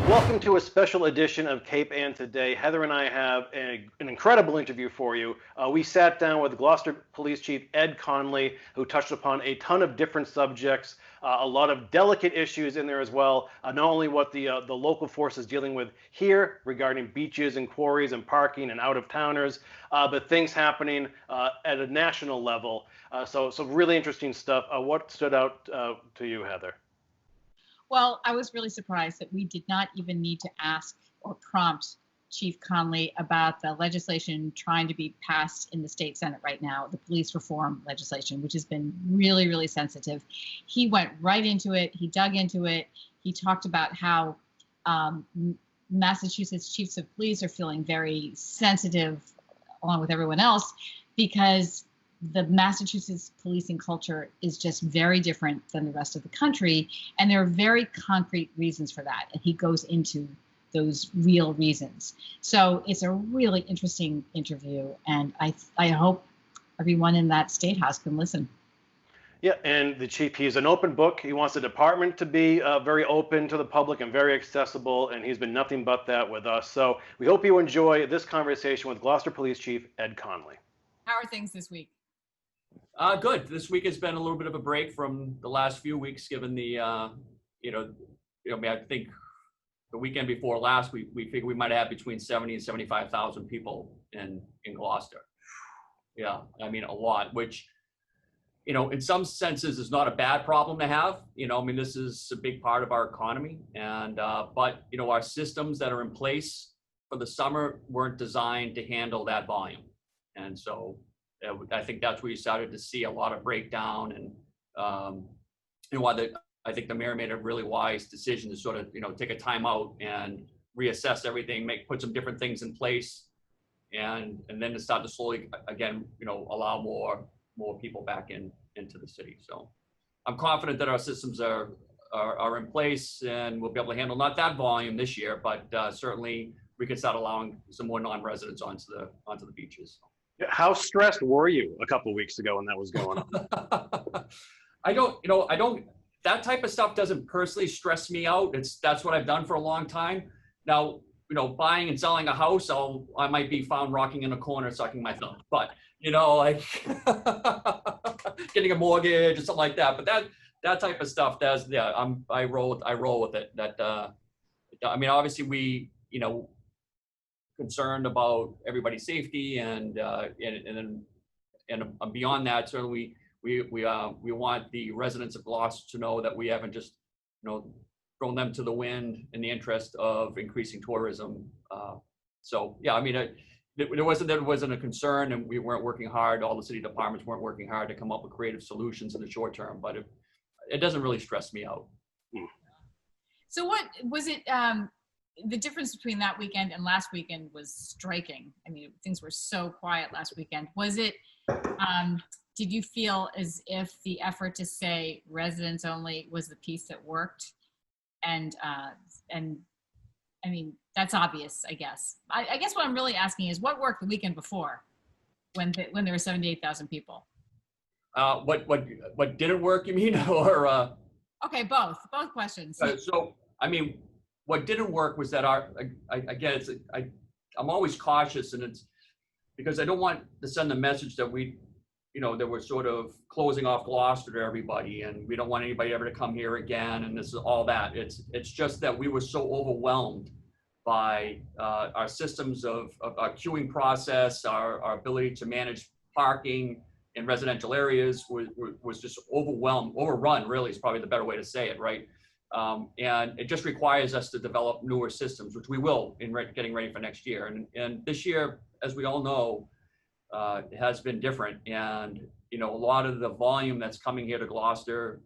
Welcome to a special edition of Cape Ann Today. Heather and I have an incredible interview for you. We sat down with Gloucester Police Chief Ed Conley, who touched upon a ton of different subjects, a lot of delicate issues in there as well. Not only what the local force is dealing with here regarding beaches and quarries and parking and out-of-towners, but things happening at a national level. So really interesting stuff. What stood out to you, Heather? Well, I was really surprised that we did not even need to ask or prompt Chief Conley about the legislation trying to be passed in the state Senate right now, the police reform legislation, which has been really, really sensitive. He went right into it. He dug into it. He talked about how Massachusetts chiefs of police are feeling very sensitive, along with everyone else, because the Massachusetts policing culture is just very different than the rest of the country. And there are very concrete reasons for that. And he goes into those real reasons. So it's a really interesting interview. And I hope everyone in that state house can listen. Yeah, and the chief, he's an open book. He wants the department to be very open to the public and very accessible, and he's been nothing but that with us. So we hope you enjoy this conversation with Gloucester Police Chief Ed Conley. How are things this week? Good. This week has been a little bit of a break from the last few weeks, given the, I think the weekend before last, we figured we might have between 70 and 75,000 people in Gloucester. Yeah, I mean, a lot, which, in some senses is not a bad problem to have. This is a big part of our economy. And, but, our systems that are in place for the summer weren't designed to handle that volume. And so, I think that's where you started to see a lot of breakdown, and I think the mayor made a really wise decision to sort of take a time out and reassess everything, put some different things in place, and then to start to slowly again allow more people back into the city. So I'm confident that our systems are in place, and we'll be able to handle not that volume this year, but certainly we can start allowing some more non-residents onto the beaches. How stressed were you a couple of weeks ago when that was going on? I don't, that type of stuff doesn't personally stress me out. That's what I've done for a long time. Now, buying and selling a house, I might be found rocking in a corner, sucking my thumb, but like getting a mortgage or something like that. But that type of stuff, I roll with it. Obviously we, concerned about everybody's safety, and beyond that, certainly we want the residents of Gloucester to know that we haven't just thrown them to the wind in the interest of increasing tourism. So yeah, there wasn't a concern, and we weren't working hard. All the city departments weren't working hard to come up with creative solutions in the short term, but it doesn't really stress me out. So what was it? The difference between that weekend and last weekend was striking. Things were so quiet last weekend. Was it, did you feel as if the effort to say residents only was the piece that worked? And that's obvious, I guess. I guess what I'm really asking is what worked the weekend before when there were 78,000 people? What didn't work, you mean? Or? Okay, both questions. What didn't work was that I'm always cautious, and it's because I don't want to send the message that that we're sort of closing off Gloucester to everybody, and we don't want anybody ever to come here again, and this is all that. It's just that we were so overwhelmed by our systems of our queuing process, our ability to manage parking in residential areas was just overrun, really is probably the better way to say it, right? And it just requires us to develop newer systems, which we will in getting ready for next year. And this year, as we all know, has been different. And, a lot of the volume that's coming here to Gloucester,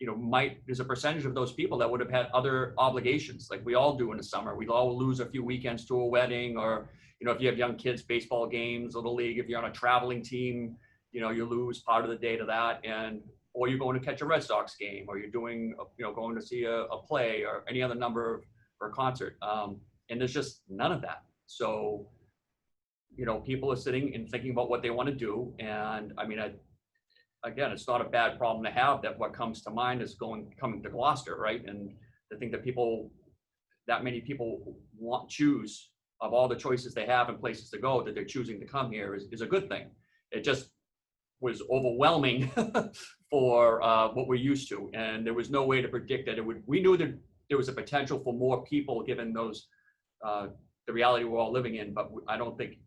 there's a percentage of those people that would have had other obligations, like we all do in the summer. We all lose a few weekends to a wedding, or, if you have young kids, baseball games, little league, if you're on a traveling team, you lose part of the day to that. Or you're going to catch a Red Sox game, or you're doing, going to see a play or any other number or concert. And there's just none of that. So, people are sitting and thinking about what they want to do. And again, it's not a bad problem to have. That what comes to mind is coming to Gloucester, right? And I think that people that many people choose of all the choices they have and places to go, that they're choosing to come here is a good thing. It just was overwhelming for what we're used to, and there was no way to predict that it would. We knew that there was a potential for more people given those the reality we're all living in, but I don't think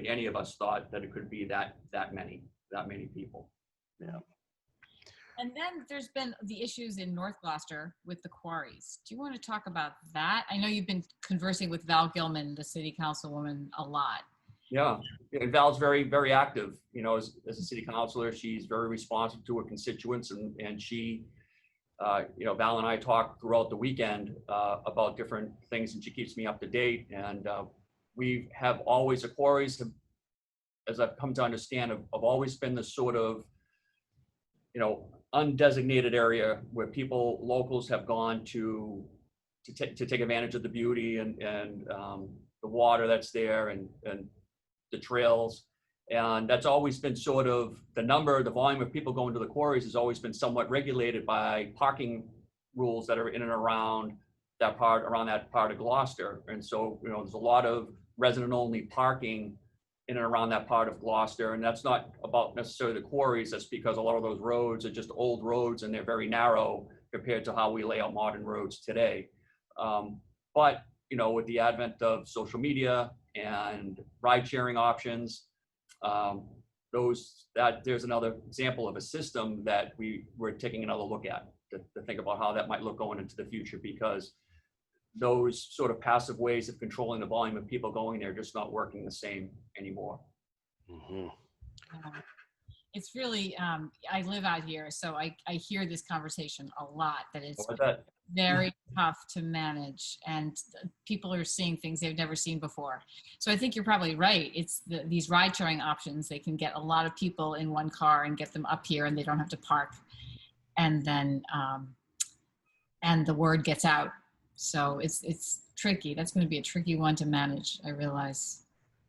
any of us thought that it could be that many people. Yeah. And then there's been the issues in North Gloucester with the quarries. Do you want to talk about that? I know you've been conversing with Val Gilman, the city councilwoman, a lot. Yeah, and Val's very, very active. You know, as a city councilor, she's very responsive to her constituents, and she, you know, Val and I talk throughout the weekend about different things, and she keeps me up to date. And we have always, the quarries have, as I've come to understand, have always been the sort of, you know, undesignated area where locals have gone to take advantage of the beauty and the water that's there and the trails. And that's always been sort of the volume of people going to the quarries has always been somewhat regulated by parking rules that are in and around that part of Gloucester. And so, you know, there's a lot of resident only parking in and around that part of Gloucester. And that's not about necessarily the quarries. That's because a lot of those roads are just old roads and they're very narrow compared to how we lay out modern roads today. But, you know, with the advent of social media and ride sharing options, there's another example of a system that we're taking another look at to think about how that might look going into the future, because those sort of passive ways of controlling the volume of people going there are just not working the same anymore. Mm-hmm. It's really, I live out here, so I hear this conversation a lot, that it's very tough to manage, and people are seeing things they've never seen before. So I think you're probably right. It's these ride sharing options. They can get a lot of people in one car and get them up here, and they don't have to park. And then, and the word gets out. So it's tricky. That's going to be a tricky one to manage, I realize.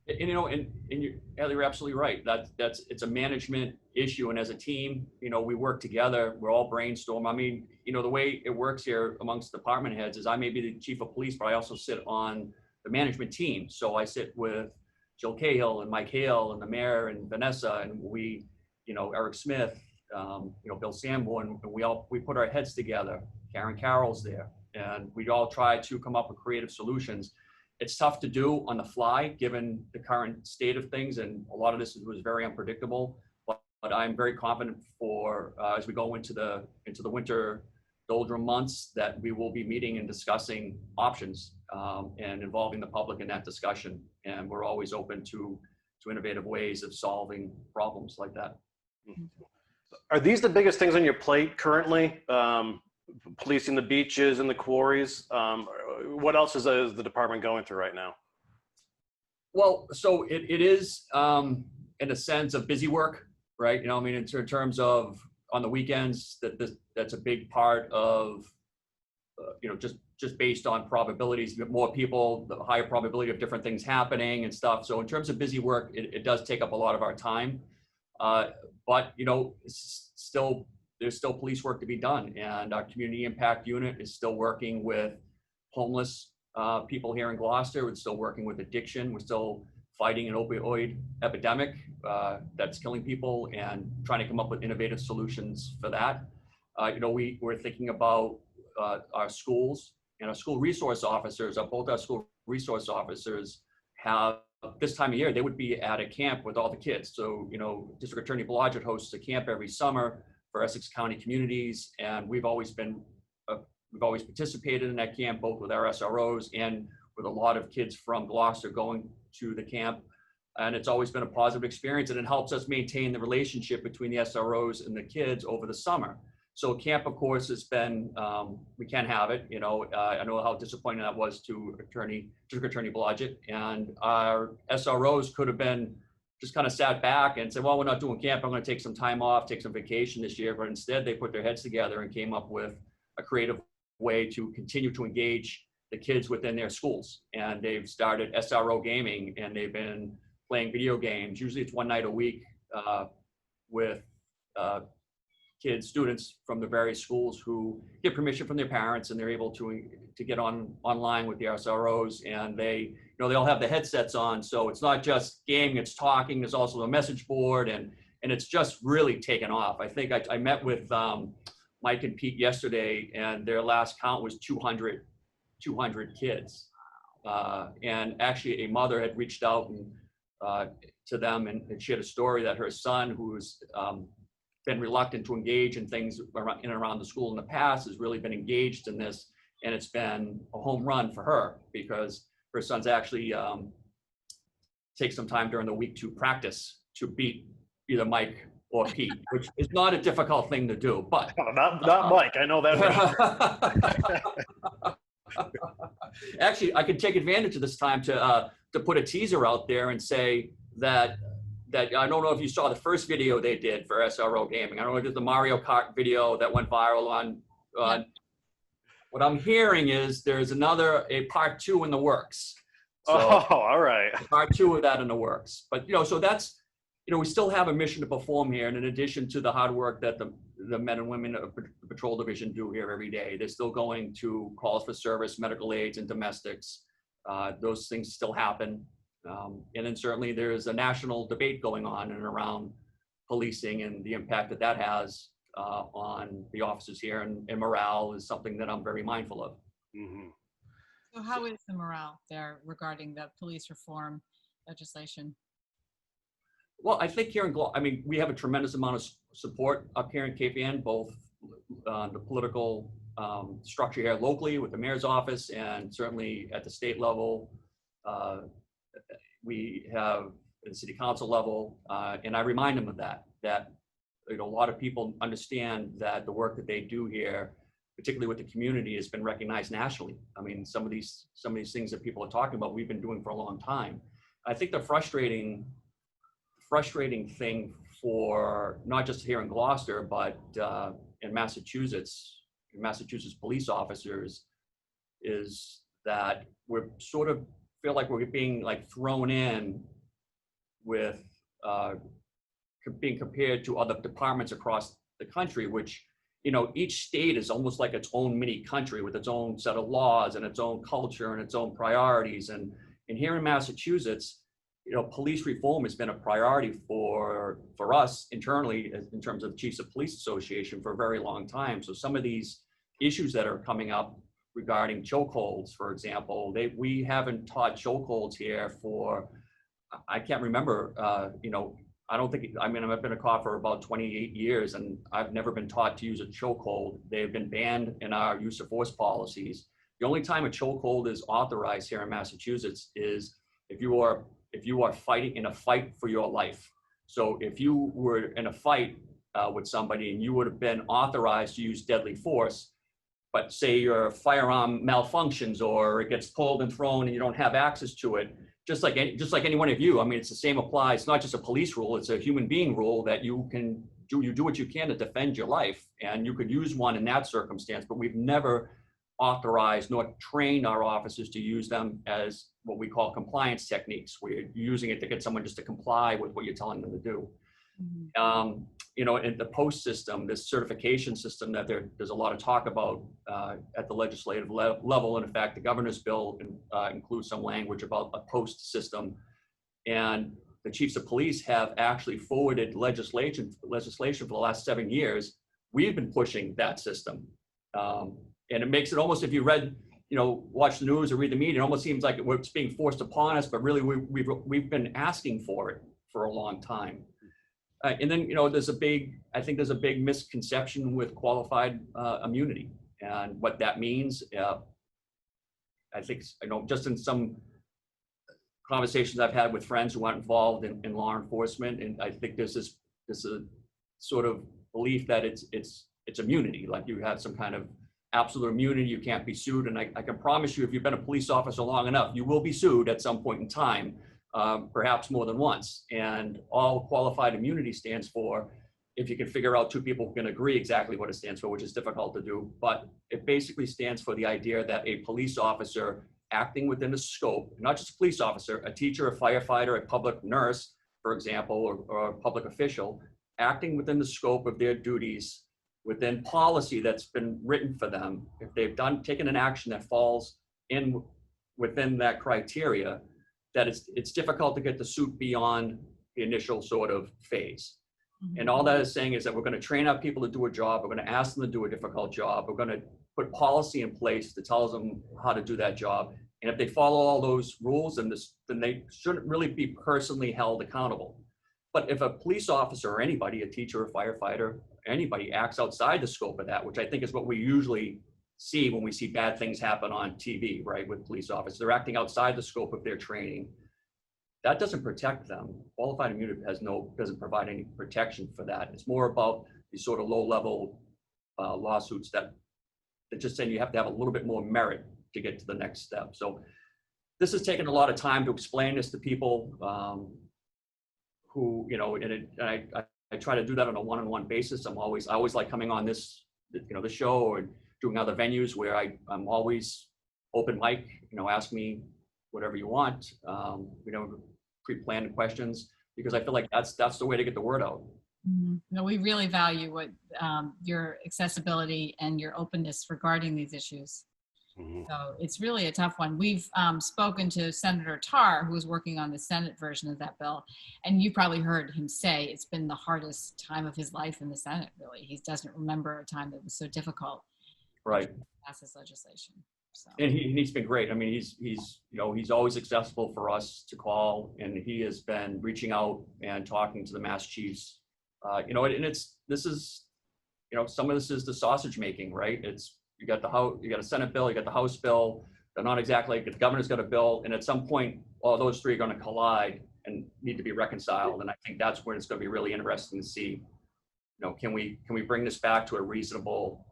And you know, and you're absolutely right. It's a management issue, and as a team, you know, we work together. We're all brainstorm. I mean, you know, the way it works here amongst department heads is I may be the chief of police, but I also sit on the management team. So I sit with Jill Cahill and Mike Hale and the mayor and Vanessa, and we, you know, Eric Smith, you know, Bill Sanborn, and we put our heads together. Karen Carroll's there, and we all try to come up with creative solutions. It's tough to do on the fly, given the current state of things, and a lot of this was very unpredictable. But I'm very confident for as we go into the winter doldrum months that we will be meeting and discussing options and involving the public in that discussion. And we're always open to innovative ways of solving problems like that. Are these the biggest things on your plate currently? Policing the beaches and the quarries? What else is the department going through right now? Well, so it is in a sense of busy work, right? You know, I mean, in terms of on the weekends, that's a big part of, you know, just based on probabilities, more people, the higher probability of different things happening and stuff. So in terms of busy work, it does take up a lot of our time. But, you know, there's still police work to be done, and our community impact unit is still working with homeless people here in Gloucester. We're still working with addiction. We're still fighting an opioid epidemic that's killing people and trying to come up with innovative solutions for that. You know, we're thinking about our schools, and our school resource officers, both our school resource officers have, this time of year, they would be at a camp with all the kids. So, you know, District Attorney Blodgett hosts a camp every summer for Essex County communities, and we've always participated in that camp, both with our SROs and with a lot of kids from Gloucester going to the camp. And it's always been a positive experience, and it helps us maintain the relationship between the SROs and the kids over the summer. So camp, of course, has been, we can't have it. You know, I know how disappointing that was to District Attorney Blodgett, and our SROs could have been just kind of sat back and said, well, we're not doing camp. I'm going to take some time off, take some vacation this year. But instead, they put their heads together and came up with a creative way to continue to engage the kids within their schools. And they've started SRO gaming, and they've been playing video games. Usually it's one night a week with kids, students from the various schools who get permission from their parents, and they're able to get online with the SROs, and they all have the headsets on. So it's not just gaming, it's talking. There's also a message board, and it's just really taken off. I think I met with Mike and Pete yesterday, and their last count was 200 kids. And actually a mother had reached out to them and shared a story that her son, who's been reluctant to engage in things in and around the school in the past, has really been engaged in this. And it's been a home run for her, because her son's actually take some time during the week to practice to beat either Mike or Pete, which is not a difficult thing to do. But not Mike, I know that. Actually, I could take advantage of this time to put a teaser out there and say that I don't know if you saw the first video they did for SRO Gaming. I don't know if it was the Mario Kart video that went viral on. What I'm hearing is there's a part 2 in the works. So, all right. Part 2 of that in the works. But so that's, we still have a mission to perform here, and in addition to the hard work that the men and women of the patrol division do here every day, they're still going to calls for service, medical aids, and domestics. Those things still happen. And then certainly there's a national debate going on and around policing and the impact that has on the officers here, and morale is something that I'm very mindful of. Mm-hmm. So how is the morale there regarding the police reform legislation? Well, I think here we have a tremendous amount of support up here in Cape Ann, both the political structure here locally with the mayor's office, and certainly at the state level. We have at the city council level, and I remind them of that a lot of people understand that the work that they do here, particularly with the community, has been recognized nationally. I mean, some of these things that people are talking about, we've been doing for a long time. I think the frustrating thing for not just here in Gloucester, but in Massachusetts police officers, is that we're sort of feel like we're being thrown in with being compared to other departments across the country, which each state is almost like its own mini country with its own set of laws and its own culture and its own priorities. And here in Massachusetts, police reform has been a priority for us internally in terms of Chiefs of Police Association for a very long time. So some of these issues that are coming up regarding chokeholds, for example, we haven't taught chokeholds here for, I can't remember, I've been a cop for about 28 years, and I've never been taught to use a chokehold. They've been banned in our use of force policies. The only time a chokehold is authorized here in Massachusetts is if you are fighting in a fight for your life. So if you were in a fight with somebody and you would have been authorized to use deadly force, but say your firearm malfunctions or it gets pulled and thrown and you don't have access to it, just like any one of you, it's the same applies. It's not just a police rule, it's a human being rule that you do what you can to defend your life. And you could use one in that circumstance, but we've never authorized nor trained our officers to use them as what we call compliance techniques, where you're using it to get someone just to comply with what you're telling them to do. Mm-hmm. In the post system, this certification system that there's a lot of talk about at the legislative level. And in fact, the governor's bill includes some language about a post system. And the chiefs of police have actually forwarded legislation for the last 7 years. We've been pushing that system. And it makes it almost, if you watch the news or read the media, it almost seems like it's being forced upon us, but really we've been asking for it for a long time. And then, there's a big misconception with qualified immunity and what that means. I think, just in some conversations I've had with friends who aren't involved in law enforcement, and I think there's this sort of belief that it's immunity, like you have some kind of absolute immunity, you can't be sued. And I can promise you, if you've been a police officer long enough, you will be sued at some point in time. Perhaps more than once. And all qualified immunity stands for, if you can figure out two people who can agree exactly what it stands for, which is difficult to do, but it basically stands for the idea that a police officer acting within the scope, not just a police officer, a teacher, a firefighter, a public nurse, for example, or a public official, acting within the scope of their duties within policy that's been written for them, if they've taken an action that falls in within that criteria, that it's difficult to get the suit beyond the initial sort of phase. And all that is saying is that we're going to train up people to do a job. We're going to ask them to do a difficult job. We're going to put policy in place that tells them how to do that job. And if they follow all those rules, then they shouldn't really be personally held accountable. But if a police officer or anybody, a teacher, a firefighter, anybody acts outside the scope of that, which I think is what we usually see when we see bad things happen on TV, right, with police officers, they're acting outside the scope of their training. That doesn't protect them. Qualified immunity doesn't provide any protection for that. It's more about these sort of low-level lawsuits that just saying you have to have a little bit more merit to get to the next step. So this has taken a lot of time to explain this to people who, and I try to do that on a one-on-one basis. I always like coming on this show or doing other venues where I'm always open mic, ask me whatever you want, pre-planned questions, because I feel like that's the way to get the word out. No, we really value what your accessibility and your openness regarding these issues. So it's really a tough one. We've spoken to Senator Tarr, who was working on the Senate version of that bill, and you probably heard him say it's been the hardest time of his life in the Senate, really. He doesn't remember a time that was so difficult. Right. To pass this legislation. So. And he's been great. I mean, he's always accessible for us to call, and he has been reaching out and talking to the Mass Chiefs. And some of this is the sausage making, right? You got a Senate bill, you got the House bill. They're not exactly, the governor's got a bill, and at some point, all those three are going to collide and need to be reconciled. And I think that's where it's going to be really interesting to see, can we bring this back to a reasonable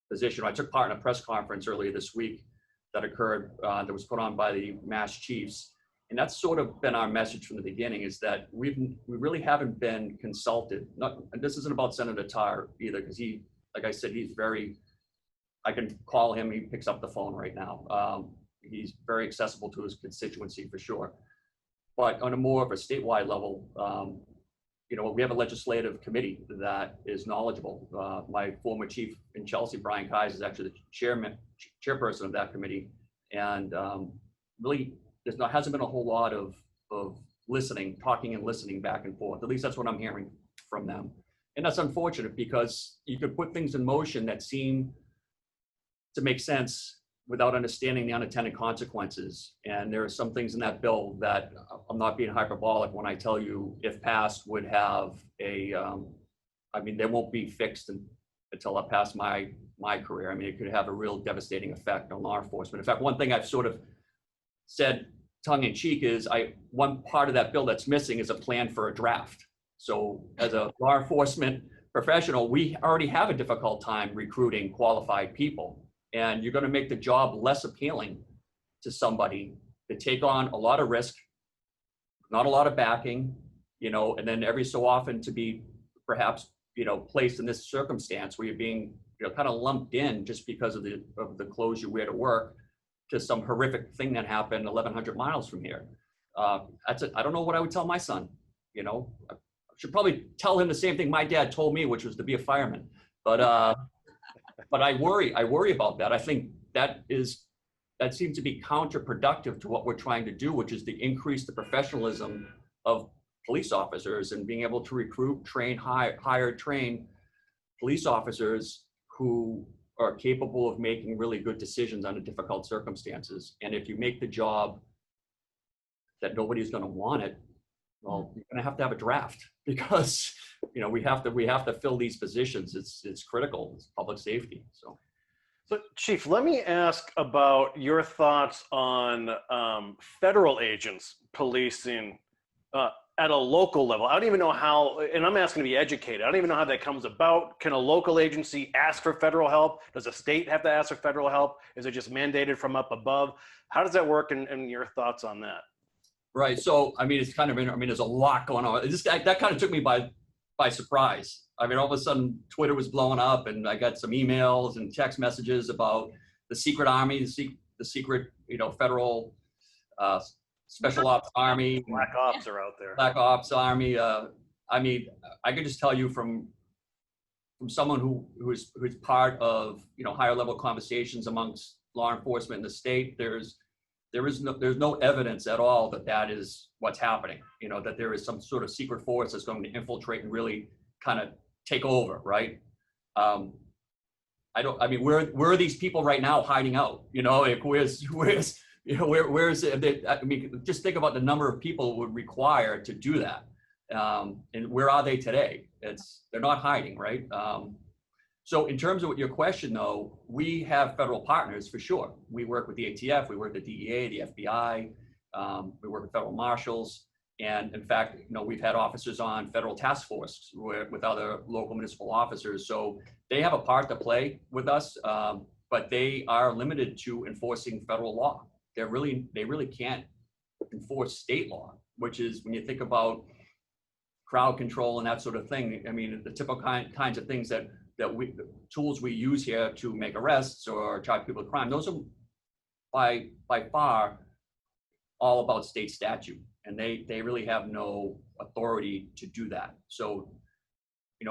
position? I took part in a press conference earlier this week that occurred, that was put on by the Mass Chiefs. And that's sort of been our message from the beginning, is that we really haven't been consulted. And this isn't about Senator Tarr either, because he, like I said, I can call him, he picks up the phone right now. He's very accessible to his constituency for sure. But on a more of a statewide level, we have a legislative committee that is knowledgeable. My former chief in Chelsea, Brian Keyes, is actually the chairperson of that committee. And really, hasn't been a whole lot of talking and listening back and forth. At least that's what I'm hearing from them. And that's unfortunate, because you could put things in motion that seem to make sense without understanding the unintended consequences. And there are some things in that bill that, I'm not being hyperbolic when I tell you, if passed, would have they won't be fixed until I pass my career. I mean, it could have a real devastating effect on law enforcement. In fact, one thing I've sort of said tongue in cheek is one part of that bill that's missing is a plan for a draft. So as a law enforcement professional, we already have a difficult time recruiting qualified people. And you're going to make the job less appealing to somebody to take on a lot of risk, not a lot of backing, and then every so often to be perhaps, placed in this circumstance where you're being, kind of lumped in just because of the clothes you wear to work, to some horrific thing that happened 1,100 miles from here. I don't know what I would tell my son. I should probably tell him the same thing my dad told me, which was to be a fireman. But I worry about that. I think that seems to be counterproductive to what we're trying to do, which is to increase the professionalism of police officers and being able to recruit, train police officers who are capable of making really good decisions under difficult circumstances. And if you make the job that nobody's going to want it, well, you're going to have a draft, because we have to fill these positions. It's critical. It's public safety. So Chief, let me ask about your thoughts on federal agents policing at a local level. I don't even know how, and I'm asking to be educated. I don't even know how that comes about. Can a local agency ask for federal help? Does a state have to ask for federal help? Is it just mandated from up above? How does that work, and your thoughts on that? Right. So, it's kind of, there's a lot going on. That kind of took me by surprise. All of a sudden, Twitter was blowing up, and I got some emails and text messages about the secret army, the secret, federal special ops army. Black ops are out there. Black ops army. I could just tell you from from someone who's part of, higher level conversations amongst law enforcement in the state, there's no evidence at all that is what's happening. That there is some sort of secret force that's going to infiltrate and really kind of take over, right? Where are these people right now hiding out? Like where's it? I mean, just think about the number of people it would require to do that. And where are they today? They're not hiding, right? So in terms of your question, though, we have federal partners for sure. We work with the ATF, we work with the DEA, the FBI, we work with federal marshals. And in fact, we've had officers on federal task force with other local municipal officers. So they have a part to play with us, but they are limited to enforcing federal law. They really can't enforce state law, which is when you think about crowd control and that sort of thing. I mean, the typical kinds of things the tools we use here to make arrests or charge people with crime, those are by far all about state statute, and they really have no authority to do that. So,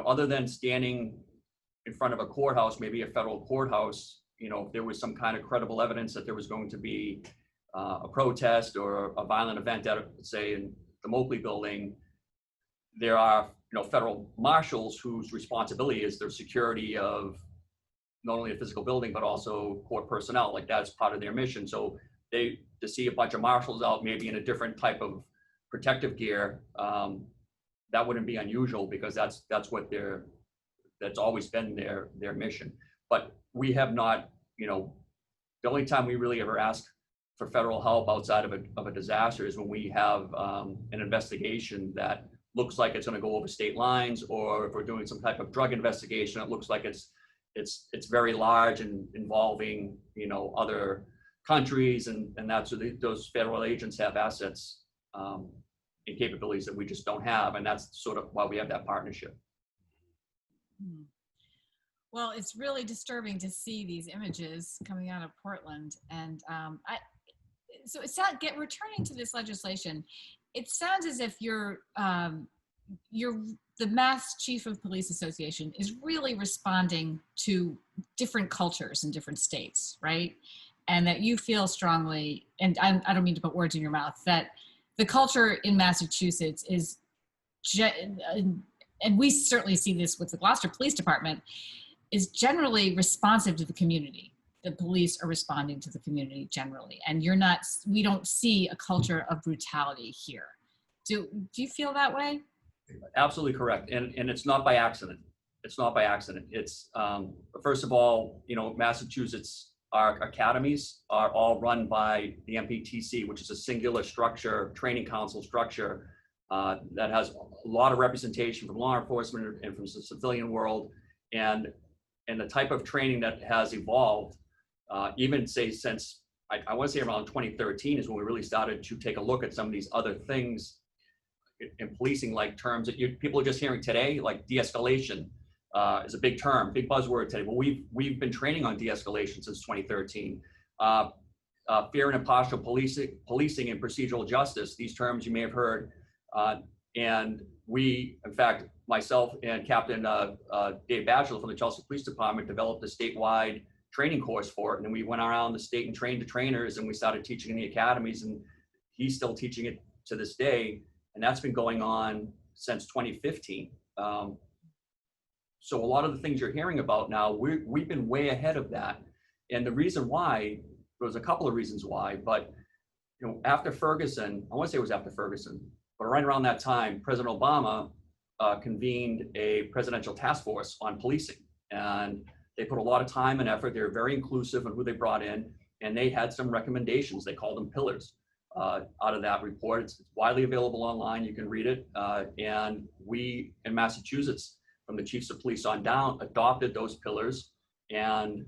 other than standing in front of a courthouse, maybe a federal courthouse, if there was some kind of credible evidence that there was going to be a protest or a violent event at, say, in the Moakley building, there are federal marshals whose responsibility is their security of not only a physical building but also court personnel. Like that's part of their mission. So to see a bunch of marshals out maybe in a different type of protective gear, that wouldn't be unusual because that's always been their mission. But we have not, the only time we really ever ask for federal help outside of a disaster is when we have an investigation that looks like it's going to go over state lines, or if we're doing some type of drug investigation, it looks like it's very large and involving other countries, and that's where those federal agents have assets and capabilities that we just don't have, and that's sort of why we have that partnership. Well, it's really disturbing to see these images coming out of Portland, and so it's not returning to this legislation. It sounds as if you're the Mass Chief of Police Association is really responding to different cultures in different states, right? And that you feel strongly, and I don't mean to put words in your mouth, that the culture in Massachusetts is, and we certainly see this with the Gloucester Police Department, is generally responsive to the community. The police are responding to the community generally, and we don't see a culture of brutality here. Do you feel that way? Absolutely correct. And it's not by accident. It's not by accident. It's, first of all, Massachusetts, our academies are all run by the MPTC, which is a singular structure, training council structure that has a lot of representation from law enforcement and from the civilian world. And the type of training that has evolved, even say since, I want to say around 2013 is when we really started to take a look at some of these other things in policing, like terms that people are just hearing today, like de-escalation is a big term, big buzzword today. Well, we've been training on de-escalation since 2013. Fair and impartial policing and procedural justice, these terms you may have heard. And we, in fact, myself and Captain Dave Batchelor from the Gloucester Police Department developed a statewide training course for it. And then we went around the state and trained the trainers, and we started teaching in the academies, and he's still teaching it to this day. And that's been going on since 2015. So a lot of the things you're hearing about now, we've been way ahead of that. And the reason why, there's a couple of reasons why, but after Ferguson, I want to say it was after Ferguson, but right around that time, President Obama convened a presidential task force on policing. And they put a lot of time and effort. They were very inclusive in who they brought in, and they had some recommendations. They called them pillars out of that report. It's widely available online. You can read it. And we in Massachusetts, from the chiefs of police on down, adopted those pillars and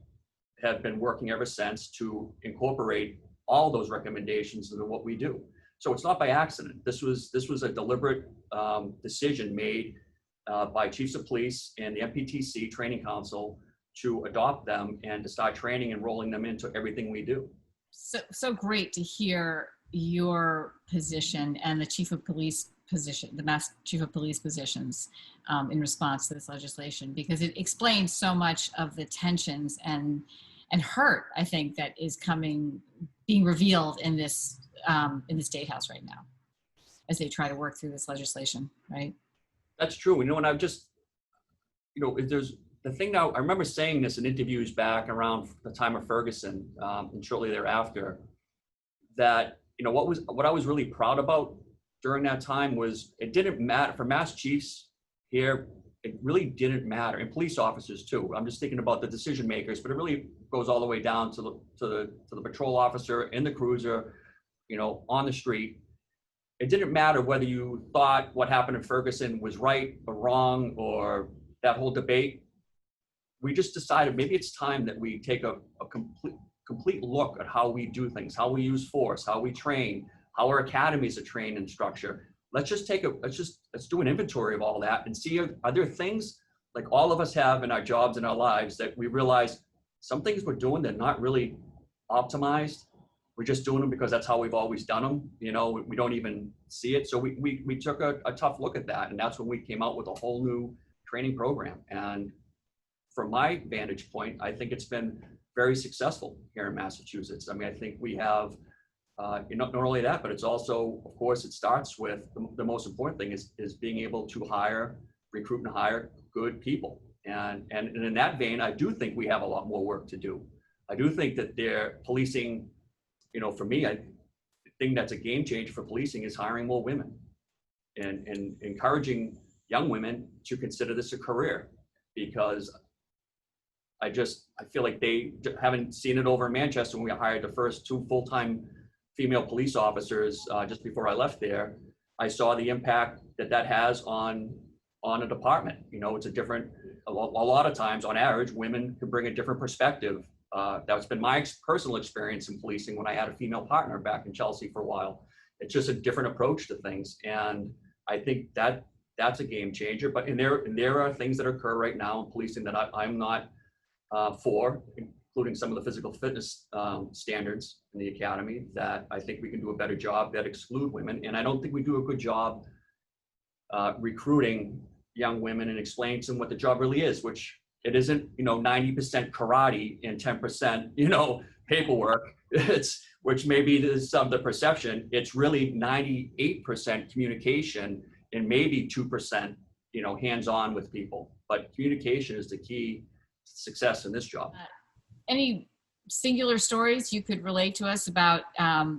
have been working ever since to incorporate all those recommendations into what we do. So it's not by accident. This was a deliberate decision made by chiefs of police and the MPTC Training Council to adopt them and to start training and rolling them into everything we do. So great to hear your position and the chief of police position, the Mass Chief of Police positions, in response to this legislation, because it explains so much of the tensions and hurt, I think, that is being revealed in this State House right now, as they try to work through this legislation, right? That's true. And I've just, there's the thing now, I remember saying this in interviews back around the time of Ferguson, and shortly thereafter, that, what I was really proud about during that time was it didn't matter for mass chiefs here. It really didn't matter, and police officers too. I'm just thinking about the decision makers, but it really goes all the way down to the patrol officer in the cruiser, on the street. It didn't matter whether you thought what happened in Ferguson was right or wrong, or that whole debate. We just decided maybe it's time that we take a complete look at how we do things, how we use force, how we train, how our academies are trained in structure. Let's do an inventory of all that and see, are there things like all of us have in our jobs and our lives that we realize some things we're doing, they're not really optimized. We're just doing them because that's how we've always done them. We don't even see it. So we took a tough look at that. And that's when we came out with a whole new training program. And from my vantage point, I think it's been very successful here in Massachusetts. I mean, I think we have, not only that, but it's also, of course, it starts with the most important thing is being able to recruit and hire good people. And in that vein, I do think we have a lot more work to do. I do think that they're policing, for me, the thing that's a game changer for policing is hiring more women and encouraging young women to consider this a career, because I feel like they haven't seen it over in Manchester when we hired the first 2 full-time female police officers just before I left there. I saw the impact that has on a department. It's a lot of times on average, women can bring a different perspective. That's been my personal experience in policing when I had a female partner back in Chelsea for a while. It's just a different approach to things. And I think that's a game changer. But there are things that occur right now in policing that I'm not for, including some of the physical fitness standards in the academy, that I think we can do a better job that exclude women. And I don't think we do a good job recruiting young women and explaining to them what the job really is, which it isn't, 90% karate and 10%, paperwork. Which maybe is some of the perception. It's really 98% communication and maybe 2%, hands-on with people. But communication is the key to success in this job. Any singular stories you could relate to us about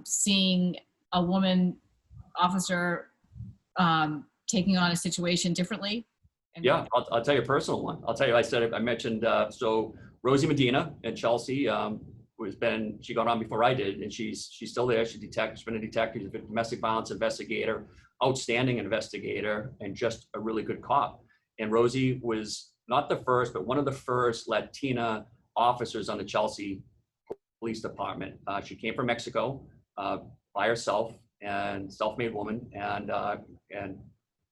seeing a woman officer taking on a situation differently? Yeah, I'll tell you a personal one. I mentioned, so Rosie Medina at Chelsea, she got on before I did, and she's still there. She's been a detective, she's a domestic violence investigator, outstanding investigator, and just a really good cop. And Rosie was not the first, but one of the first Latina officers on the Chelsea Police Department. She came from Mexico by herself, and self-made woman, and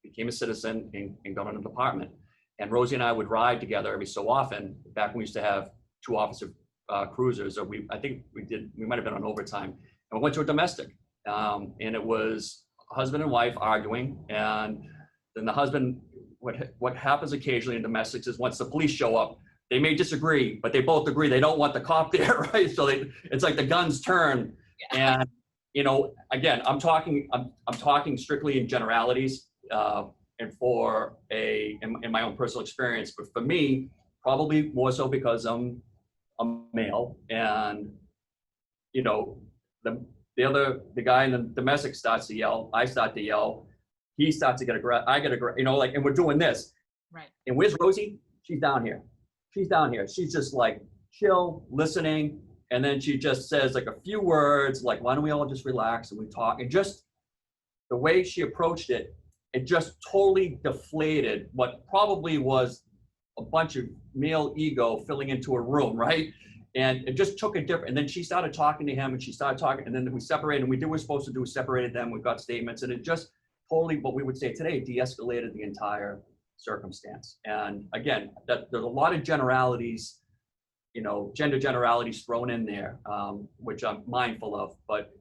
became a citizen and got on the department. And Rosie and I would ride together every so often, back when we used to have 2 officer cruisers, or I think we might have been on overtime. And we went to a domestic, and it was husband and wife arguing. And then the husband, what happens occasionally in domestics is once the police show up, they may disagree, but they both agree they don't want the cop there, right? So it's like the guns turn. Yeah. And again, I'm talking strictly in generalities, and in my own personal experience. But for me, probably more so because I'm a male, and the guy in the domestic starts to yell, I start to yell, he starts to get aggressive, I get aggressive, and we're doing this. Right. And where's Rosie? She's down here. She's just like chill, listening. And then she just says like a few words, like, why don't we all just relax and we talk? And just the way she approached it, it just totally deflated what probably was a bunch of male ego filling into a room, right? And it just took a different, and then she started talking to him, and she started talking, and then we separated, and we did what we were supposed to do, we separated them, we got statements, and it just totally, what we would say today, de-escalated the entire circumstance. And again, there's a lot of generalities, gender generalities thrown in there, which I'm mindful of, but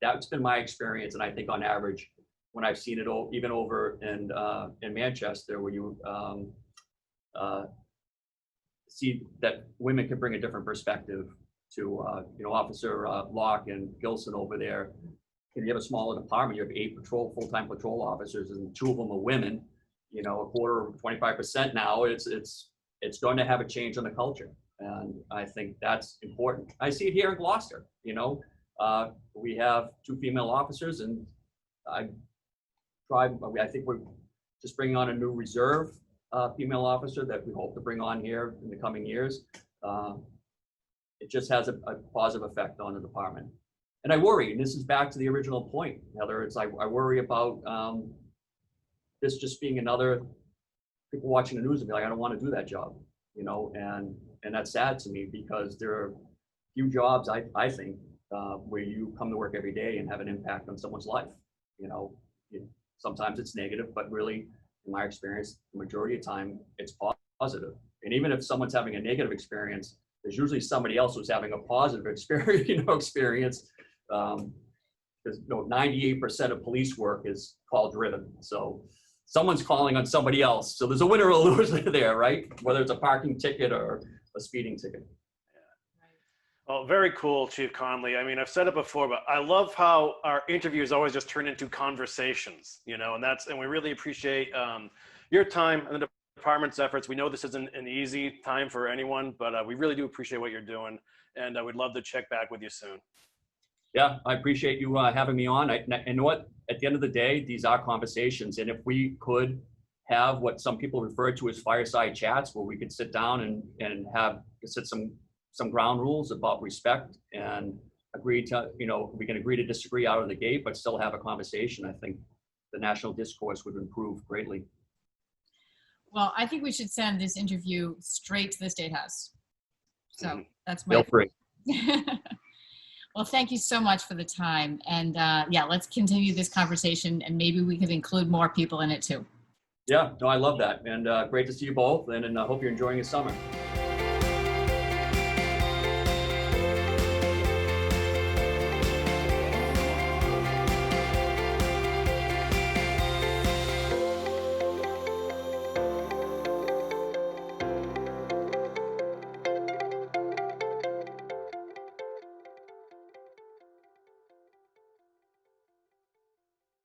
that's been my experience. And I think on average, when I've seen it even over in Manchester, where you see that women can bring a different perspective to, Officer Locke and Gilson over there. You have a smaller department, you have 8 full-time patrol officers, and 2 of them are women, a quarter, 25% now. It's going to have a change on the culture. And I think that's important. I see it here in Gloucester, we have 2 female officers, and I think we're just bringing on a new reserve female officer that we hope to bring on here in the coming years. It just has a positive effect on the department. And I worry, and this is back to the original point, Heather, it's I worry about this just being another, people watching the news and be like, I don't want to do that job, and that's sad to me, because there are few jobs, I think, where you come to work every day and have an impact on someone's life. Sometimes it's negative, but really, in my experience, the majority of the time, it's positive. And even if someone's having a negative experience, there's usually somebody else who's having a positive experience. Because 98% of police work is call driven. So someone's calling on somebody else. So there's a winner or a loser there, right? Whether it's a parking ticket or a speeding ticket. Oh, very cool, Chief Conley. I mean, I've said it before, but I love how our interviews always just turn into conversations, and we really appreciate your time and the department's efforts. We know this isn't an easy time for anyone, but we really do appreciate what you're doing, and I would love to check back with you soon. Yeah, I appreciate you having me on. And you know what? At the end of the day, these are conversations, and if we could have what some people refer to as fireside chats, where we could sit down and set some ground rules about respect and agree to, we can agree to disagree out of the gate, but still have a conversation. I think the national discourse would improve greatly. Well, I think we should send this interview straight to the State House. So that's my. Feel free. Well, thank you so much for the time. And let's continue this conversation, and maybe we could include more people in it too. Yeah, no, I love that. And great to see you both. And I hope you're enjoying your summer.